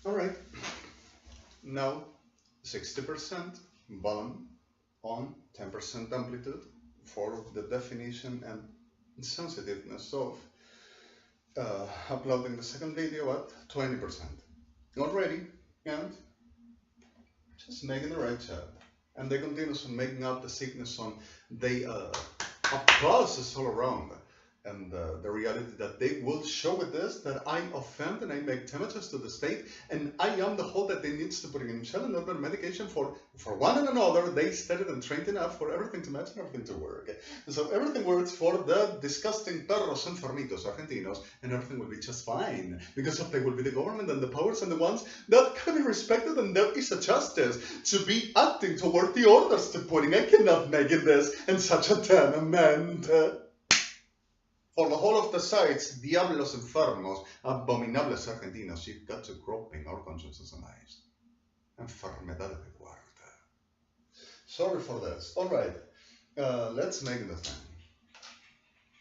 Alright, now 60% volume on 10% amplitude for the definition and sensitiveness of uploading the second video at 20% already, and just making the right job. And they continue on making up the sickness on they applauses all around. And the reality that they will show with this that I offend and I make damages to the state, and I am the whole that they needs to put in Elishel and other medication for one and another. They studied and trained enough for everything to match and everything to work. And so everything works for the disgusting perros enfermitos argentinos, and everything will be just fine because of they will be the government and the powers and the ones that can be respected, and there is a justice to be acting toward the orders to putting. I cannot make it this in such a tenement. For the whole of the sites, diablos enfermos, abominables argentinos, you've got to groping our consciences and lives. Enfermedad de guarda. Sorry for this. All right, let's make the thing.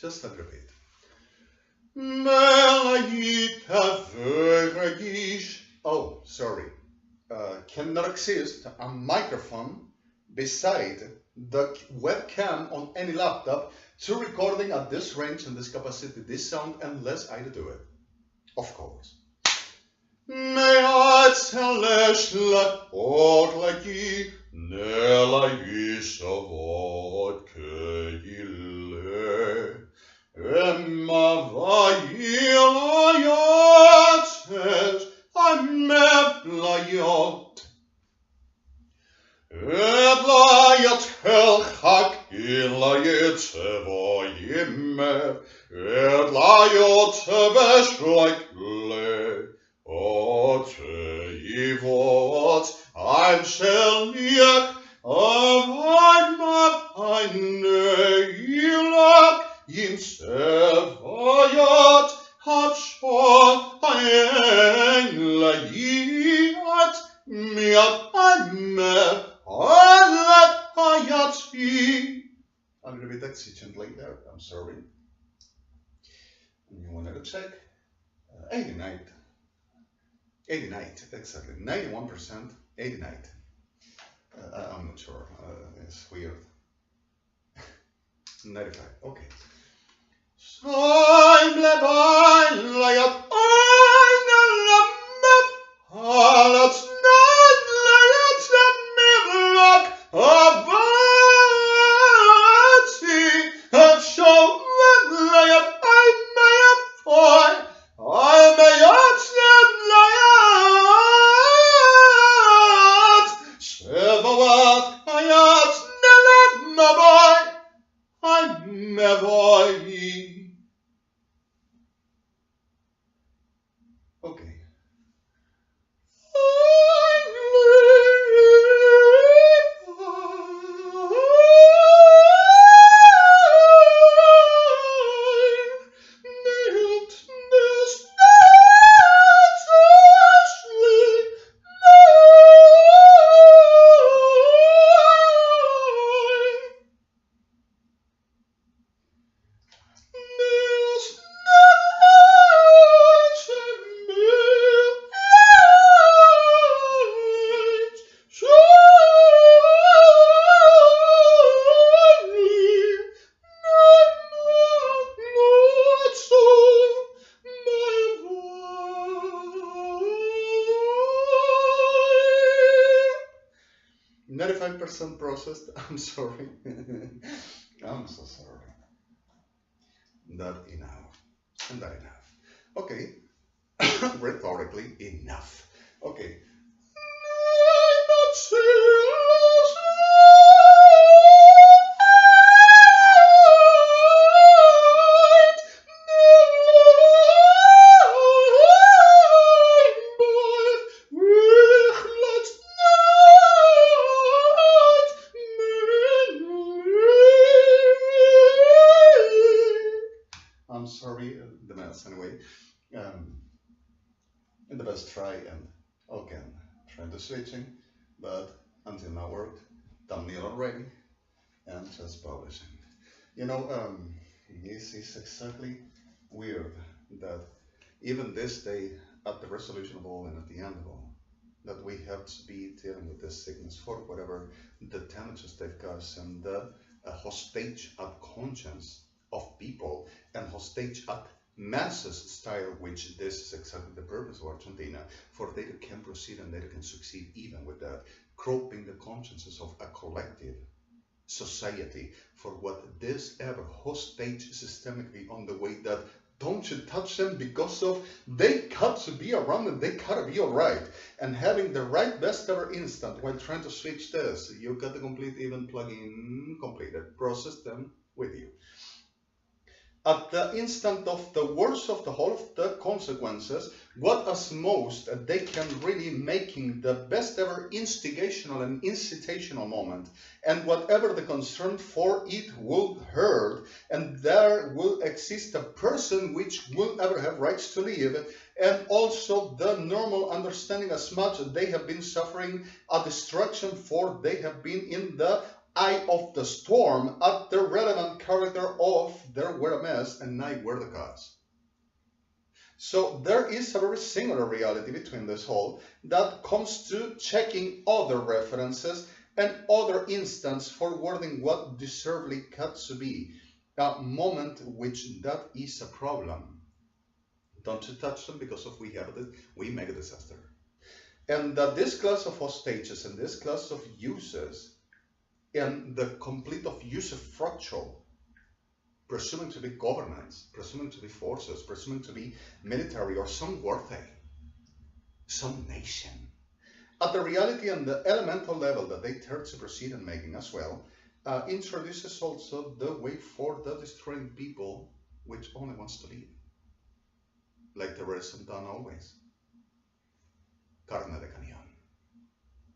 Just a repeat. Oh, sorry. Cannot exist a microphone beside the webcam on any laptop to recording at this range and this capacity, this sound, unless I do it. Of course. A little bit exigently there, I'm sorry. You wanted to check 89, exactly, 91%, 89. I'm not sure, it's weird. 95, okay. Okay. Processed. I'm sorry. I'm so sorry. Not enough. And that enough. Okay. Rhetorically enough. Okay. Anyway, in the best try and again trying to switching, but until now worked, thumbnail already, and just publishing. You know, this is exactly weird that even this day at the resolution of all and at the end of all, that we have to be dealing with this sickness for whatever the damages they've caused and the hostage at conscience of people and hostage at masses style, which this is exactly the purpose of Argentina, for they can proceed and they can succeed even with that, groping the consciences of a collective society for what this ever hostage systemically on the way that don't you touch them because of they got to be around and they gotta be alright. And having the right best ever instant while trying to switch this, you got the complete event plugin completed. Process them with you. At the instant of the worst of the whole of the consequences, what as most they can really making the best ever instigational and incitational moment, and whatever the concern for it will hurt, and there will exist a person which will ever have rights to live, and also the normal understanding as much as they have been suffering a destruction for they have been in the eye of the storm at the relevant character of there were a mess and I were the cause. So there is a very similar reality between this whole that comes to checking other references and other instance forwarding what deservedly got to be a moment which that is a problem. Don't you touch them because of we make a disaster. And that this class of hostages and this class of uses and the complete of use of fractal, presuming to be governments, presuming to be forces, presuming to be military or some warfare, some nation, at the reality and the elemental level that they turn to proceed in making as well, introduces also the way for the destroying people which only wants to live, like the rest have done always. Carne de Cañón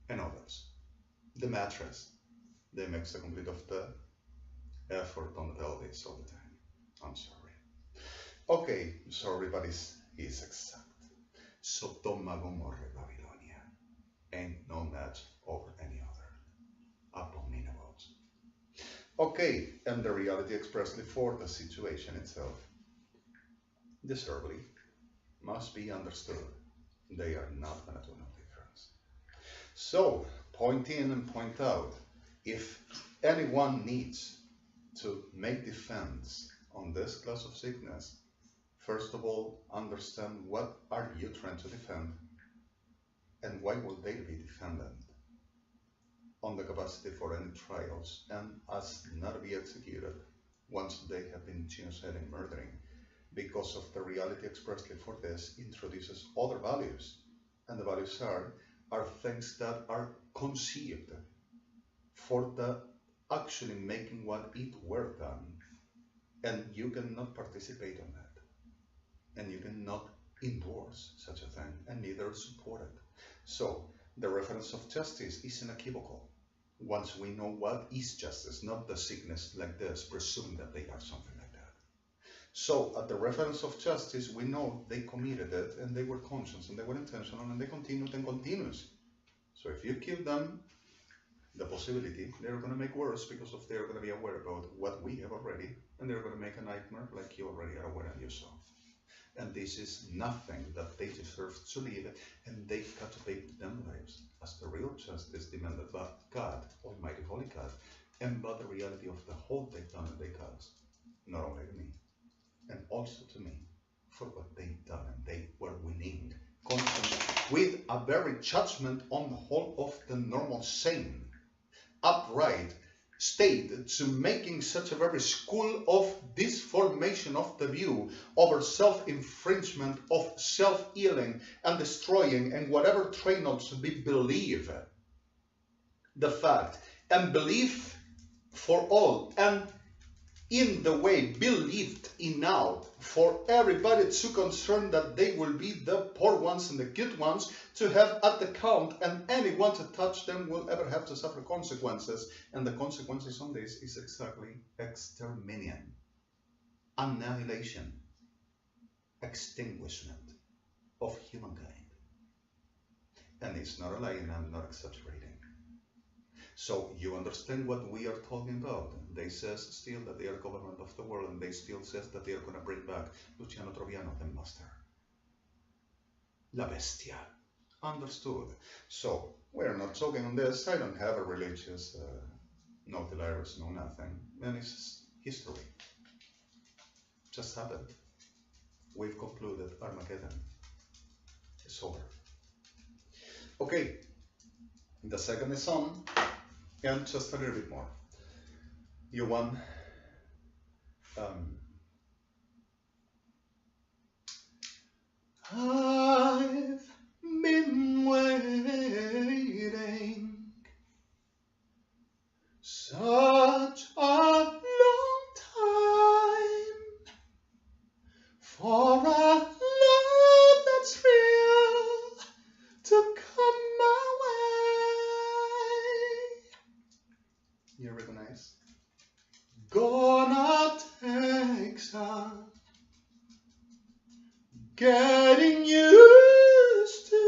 and others. The mattress. They make the complete of the effort on the pelvis all the time. I'm sorry. Okay, sorry, but it's exact. Sodoma, Gomorrah, Babylonia ain't no match over any other. Abominables. Okay, and the reality expressly for the situation itself, deservedly, must be understood. They are not going to do no difference. So, point in and point out. If anyone needs to make defense on this class of sickness, first of all, understand what are you trying to defend and why will they be defended on the capacity for any trials and as not be executed once they have been genocide and murdering, because of the reality expressly for this introduces other values, and the values are things that are conceived for the actually making what it were done, and you cannot participate on that, and you cannot endorse such a thing, and neither support it. So the reference of justice is unequivocal. Once we know what is justice, not the sickness like this, presume that they are something like that. So at the reference of justice, we know they committed it, and they were conscious, and they were intentional, and they continued and continues. So if you kill them, the possibility they're going to make worse because of they're going to be aware about what we have already, and they're going to make a nightmare like you already are aware of yourself. And this is nothing that they deserve to live, and they've got to pay them lives as the real justice demanded by God, Almighty Holy God, and by the reality of the whole they've done and they caused, not only to me, and also to me, for what they've done and they were winning, with a very judgment on the whole of the normal sane, upright state to making such a very school of this formation of the view over self-infringement, of self-healing and destroying, and whatever train of to be believe the fact and belief for all, and in the way believed in out for everybody to concern that they will be the poor ones and the good ones to have at the count, and anyone to touch them will ever have to suffer consequences, and the consequences on this is exactly extermination, annihilation, extinguishment of humankind. And it's not a lie, and I'm not exaggerating. So you understand what we are talking about. They says still that they are government of the world, and they still says that they are going to bring back Luciano Troviano, the master. La bestia. Understood. So, we're not talking on this. I don't have a religious, no hilarious, no nothing. And it's just history. Just happened. We've concluded Armageddon. It's over. Okay, the second is on, and just a little bit more. You won. I've been waiting such a long time for a love that's real to come my way. You recognize? Gonna take some getting used to,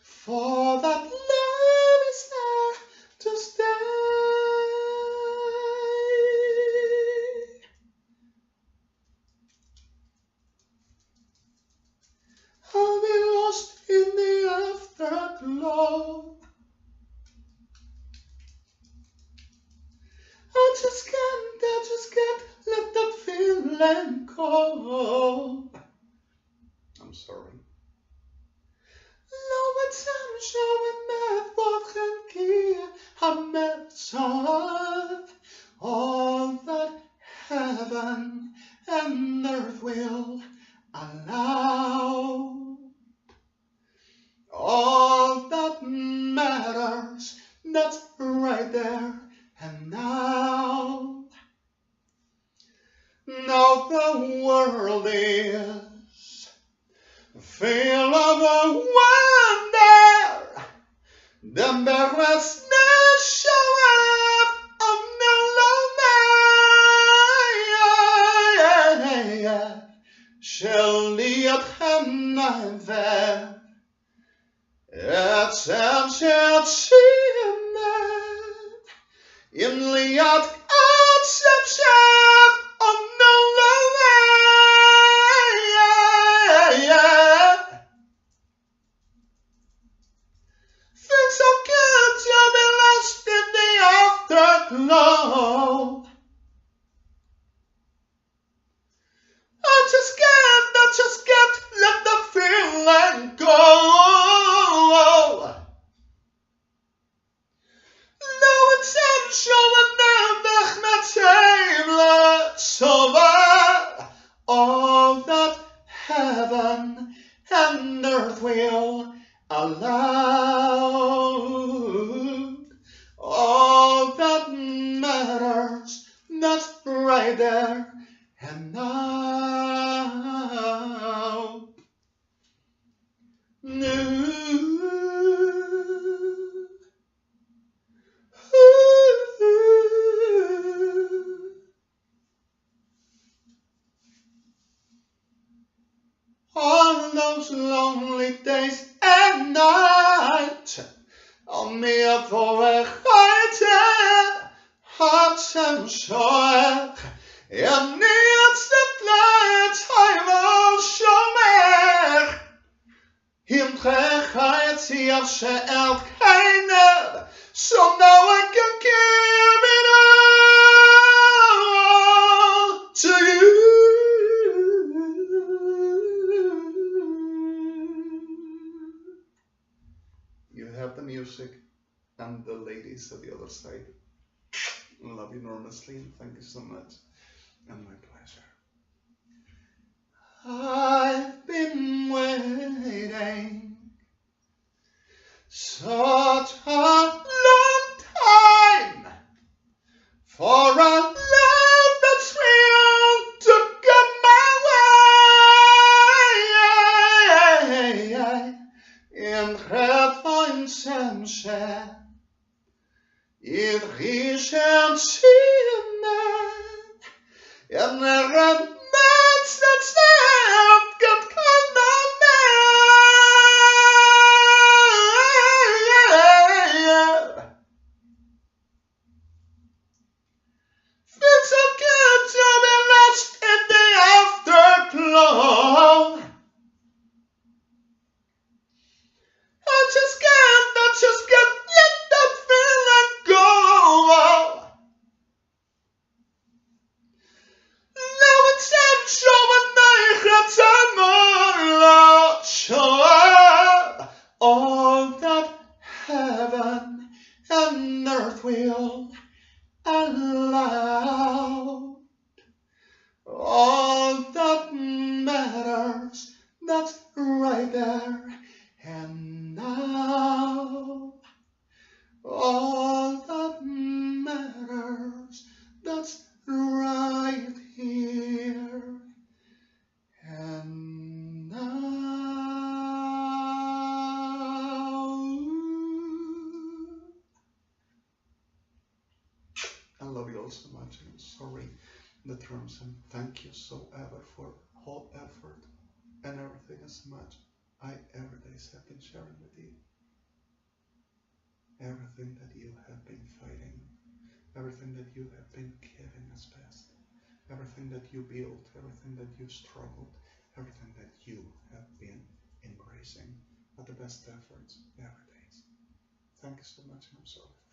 for that love is there to stay. I'll be lost in the afterglow. I just can't let that feeling go. I'm sorry. لو تمشى وما تبغى all that heaven and earth will allow. All that matters, that's right there and now. Now the world is full of wonder. The embarrassment show up on the love. Shall there ett samshet skimmer inliat att samshet on the love. Things so good you'll be lost in the afterglow. I just can't let the feeling go. No intention and never met shameless over. All that heaven and earth will allow. All that matters, that's right there and now. All those lonely days and nights on me up for a heighten heart and joy. En nedsett light time of shomer. Improper till she'el keine. So now I can give it all to you. You have the music and the ladies at the other side. Love you enormously and thank you so much. And my pleasure. I've been waiting such a long time for a love that's real to come my way. In heaven sunshine, it reaches and and there are nights that stand can come on me. Feels so good to be lost in the afterglow. that's right there and now. All that matters, that's right here and now. I love you all so much. I'm sorry the terms, and thank you so ever for whole effort and everything as much I every day have been sharing with you. Everything that you have been fighting, everything that you have been giving as best, everything that you built, everything that you struggled, everything that you have been embracing at the best efforts every day. Thank you so much, and I'm sorry.